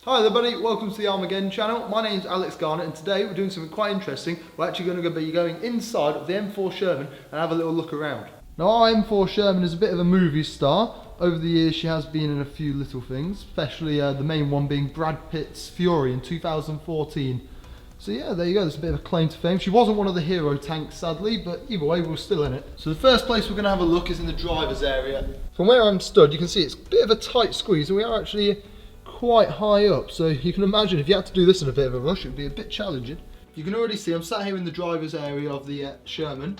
Hi everybody, welcome to the Armourgeddon channel. My name is Alex Garnett and today we're doing something quite interesting. We're actually going to be going inside of the M4 Sherman and have a little look around. Now our M4 Sherman is a bit of a movie star. Over the years she has been in a few little things, especially the main one being Brad Pitt's Fury in 2014. So yeah, there you go, there's a bit of a claim to fame. She wasn't one of the hero tanks sadly, but either way we were still in it. So the first place we're going to have a look is in the driver's area. From where I'm stood you can see it's a bit of a tight squeeze and we are actually quite high up, so you can imagine if you had to do this in a bit of a rush it would be a bit challenging. You can already see I'm sat here in the driver's area of the Sherman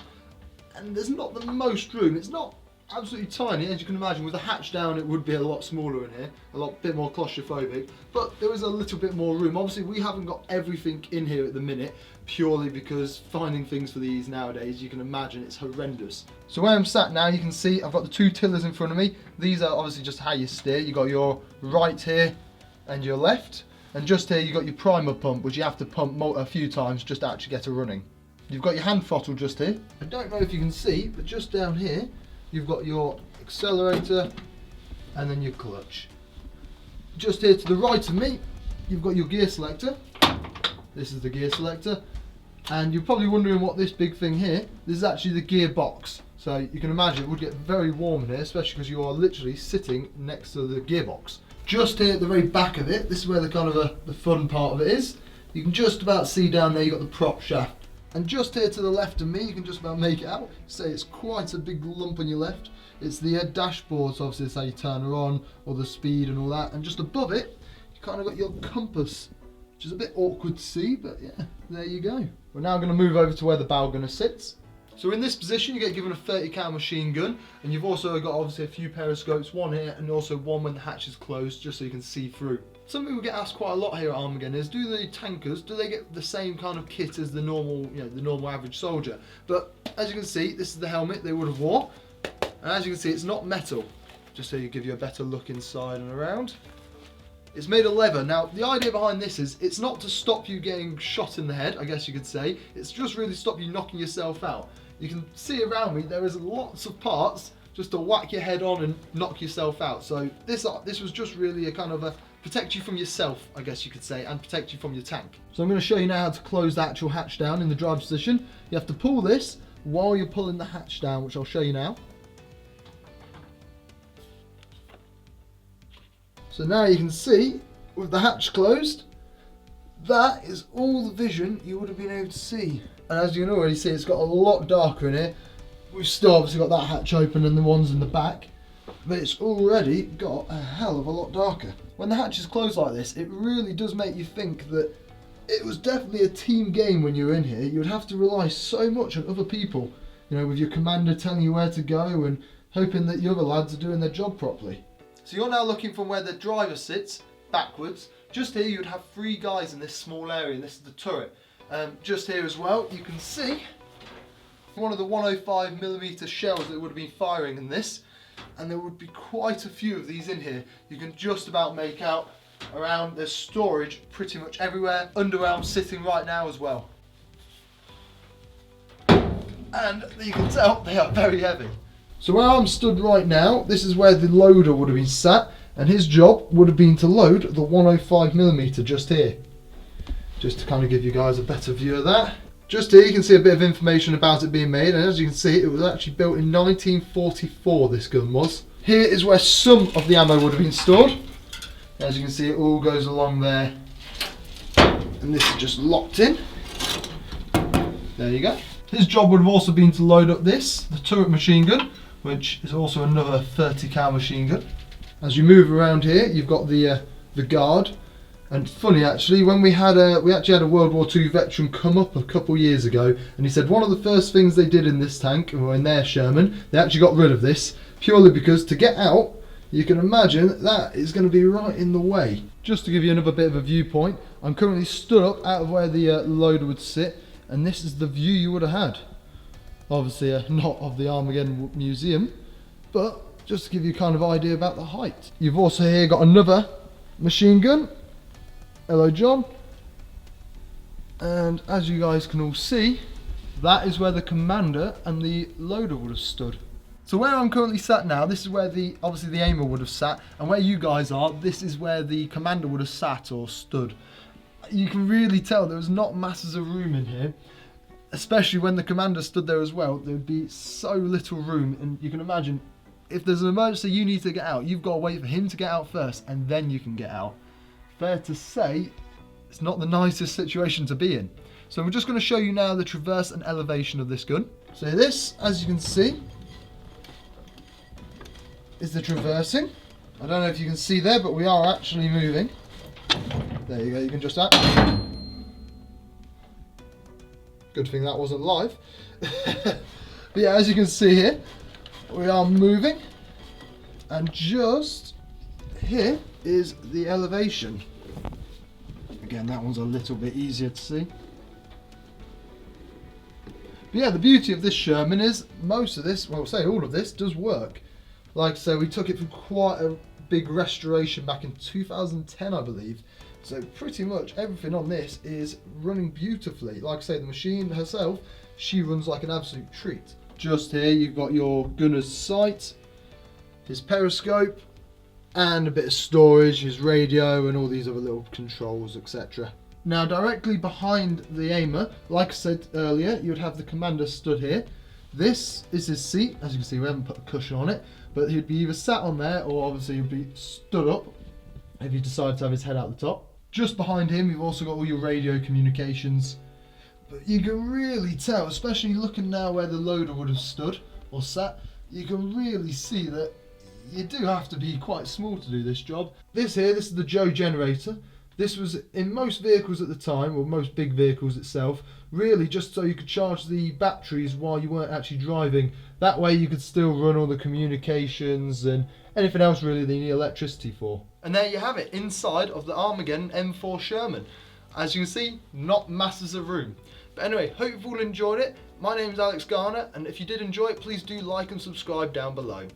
and there's not the most room. It's not absolutely tiny, as you can imagine. With the hatch down it would be a lot smaller in here, a bit more claustrophobic, but there is a little bit more room. Obviously we haven't got everything in here at the minute, purely because finding things for these nowadays, you can imagine it's horrendous. So where I'm sat now, you can see I've got the two tillers in front of me. These are obviously just how you steer. You've got your right here and your left, and just here you've got your primer pump, which you have to pump a few times just to actually get it running. You've got your hand throttle just here. I don't know if you can see, but just down here you've got your accelerator and then your clutch. Just here to the right of me you've got your gear selector. This is the gear selector, and you're probably wondering what this big thing here, this is actually the gearbox. So you can imagine it would get very warm in here, especially because you are literally sitting next to the gearbox. Just here at the very back of it, this is where the kind of the fun part of it is. You can just about see down there you've got the prop shaft. And just here to the left of me, you can just about make it out. Say it's quite a big lump on your left. It's the dashboard, so obviously it's how you turn her on, or the speed and all that. And just above it, you kind of got your compass, which is a bit awkward to see, but yeah, there you go. We're now going to move over to where the bow gunner sits. So in this position you get given a 30 cal machine gun, and you've also got obviously a few periscopes, one here and also one when the hatch is closed, just so you can see through. Something we get asked quite a lot here at Armourgeddon is, do the tankers, do they get the same kind of kit as the normal, the normal average soldier? But as you can see, this is the helmet they would have wore, and as you can see it's not metal, just so you give you a better look inside and around. It's made of leather. Now the idea behind this is, it's not to stop you getting shot in the head, I guess you could say, it's just really to stop you knocking yourself out. You can see around me there is lots of parts just to whack your head on and knock yourself out. So this was just really a kind of a protect you from yourself, I guess you could say, and protect you from your tank. So I'm going to show you now how to close the actual hatch down in the drive position. You have to pull this while you're pulling the hatch down, which I'll show you now. So now you can see with the hatch closed, that is all the vision you would have been able to see. And as you can already see, it's got a lot darker in here. We've still obviously got that hatch open and the ones in the back, but it's already got a hell of a lot darker. When the hatch is closed like this, it really does make you think that it was definitely a team game when you were in here. You would have to rely so much on other people, with your commander telling you where to go and hoping that the other lads are doing their job properly. So you're now looking from where the driver sits, backwards. Just here you'd have 3 guys in this small area, and this is the turret. Just here as well, you can see one of the 105mm shells that would have been firing in this, and there would be quite a few of these in here. You can just about make out around, there's storage pretty much everywhere. Underarms sitting right now as well. And you can tell they are very heavy. So where I'm stood right now, this is where the loader would have been sat, and his job would have been to load the 105mm just here. Just to kind of give you guys a better view of that. Just here you can see a bit of information about it being made, and as you can see it was actually built in 1944, this gun was. Here is where some of the ammo would have been stored. As you can see it all goes along there, and this is just locked in. There you go. His job would have also been to load up this, the turret machine gun, which is also another 30 cal machine gun. As you move around here you've got the guard. And funny actually, when we actually had a World War II veteran come up a couple years ago, and he said one of the first things they did in this tank, or in their Sherman, they actually got rid of this, purely because to get out, you can imagine that is going to be right in the way. Just to give you another bit of a viewpoint, I'm currently stood up out of where the loader would sit, and this is the view you would have had. Obviously not of the Armourgeddon Museum, but just to give you kind of idea about the height. You've also here got another machine gun. Hello John. And as you guys can all see, that is where the commander and the loader would have stood. So where I'm currently sat now, this is where obviously the aimer would have sat, and where you guys are, this is where the commander would have sat or stood. You can really tell there was not masses of room in here, especially when the commander stood there as well. There would be so little room, and you can imagine if there's an emergency you need to get out, you've got to wait for him to get out first, and then you can get out. Fair to say, it's not the nicest situation to be in. So we're just going to show you now the traverse and elevation of this gun. So this, as you can see, is the traversing. I don't know if you can see there, but we are actually moving. There you go, you can just that. Good thing that wasn't live. But yeah, as you can see here, we are moving, and just here is the elevation. Again, that one's a little bit easier to see. But yeah, the beauty of this Sherman is most of this, well, say all of this, does work. Like I say, we took it from quite a big restoration back in 2010, I believe. So pretty much everything on this is running beautifully. Like I say, the machine herself, she runs like an absolute treat. Just here, you've got your gunner's sight, his periscope, and a bit of storage, his radio, and all these other little controls, etc. Now, directly behind the aimer, like I said earlier, you would have the commander stood here. This is his seat. As you can see, we haven't put a cushion on it, but he'd be either sat on there or obviously he'd be stood up if he decided to have his head out the top. Just behind him, you've also got all your radio communications. But you can really tell, especially looking now where the loader would have stood or sat, you can really see that you do have to be quite small to do this job. This is the Joe generator. This was in most vehicles at the time, or most big vehicles itself, really just so you could charge the batteries while you weren't actually driving. That way you could still run all the communications and anything else really that you need electricity for. And there you have it, inside of the Armourgeddon M4 Sherman. As you can see, not masses of room. But anyway, hope you've all enjoyed it. My name is Alex Garner, and if you did enjoy it, please do like and subscribe down below.